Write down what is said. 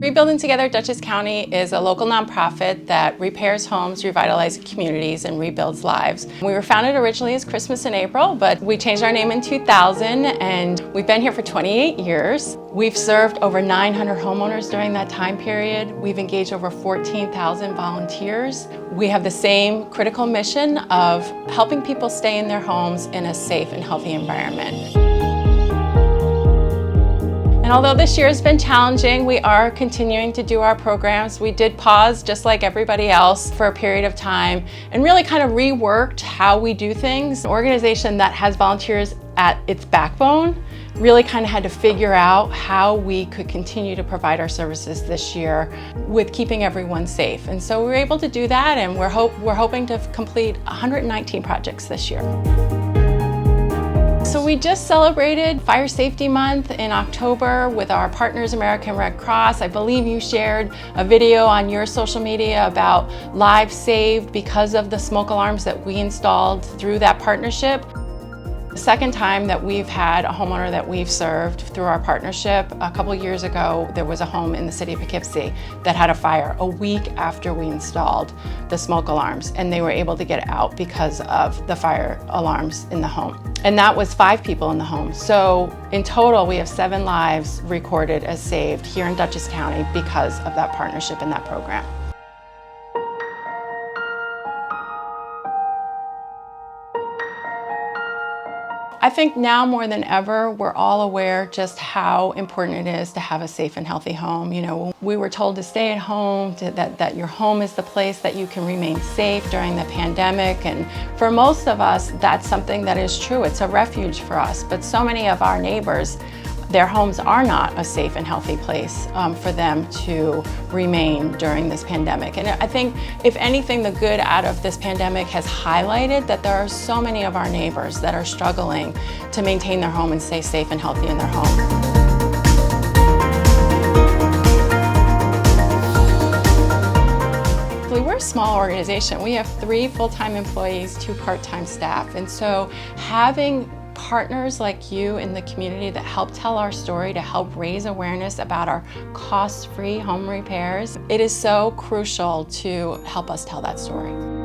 Rebuilding Together Dutchess County is a local nonprofit that repairs homes, revitalizes communities, and rebuilds lives. We were founded originally as Christmas in April, but we changed our name in 2000, and we've been here for 28 years. We've served over 900 homeowners during that time period. We've engaged over 14,000 volunteers. We have the same critical mission of helping people stay in their homes in a safe and healthy environment. And although this year has been challenging, we are continuing to do our programs. We did pause, just like everybody else, for a period of time and really kind of reworked how we do things. An organization that has volunteers at its backbone really kind of had to figure out how we could continue to provide our services this year with keeping everyone safe. And so we were able to do that, and we're hoping to complete 119 projects this year. So we just celebrated Fire Safety Month in October with our partners, American Red Cross. I believe you shared a video on your social media about lives saved because of the smoke alarms that we installed through that partnership. The second time that we've had a homeowner that we've served through our partnership, a couple years ago, there was a home in the city of Poughkeepsie that had a fire a week after we installed the smoke alarms, and they were able to get out because of the fire alarms in the home. And that was 5 people in the home. So in total, we have 7 lives recorded as saved here in Dutchess County because of that partnership and that program. I think now more than ever, we're all aware just how important it is to have a safe and healthy home. You know, we were told to stay at home, that your home is the place that you can remain safe during the pandemic. And for most of us, that's something that is true. It's a refuge for us. But so many of our neighbors, their homes are not a safe and healthy place for them to remain during this pandemic. And I think, if anything, the good out of this pandemic has highlighted that there are so many of our neighbors that are struggling to maintain their home and stay safe and healthy in their home. We're a small organization. We have 3 full-time employees, 2 part-time staff. And so having partners like you in the community that help tell our story, to help raise awareness about our cost-free home repairs, it is so crucial to help us tell that story.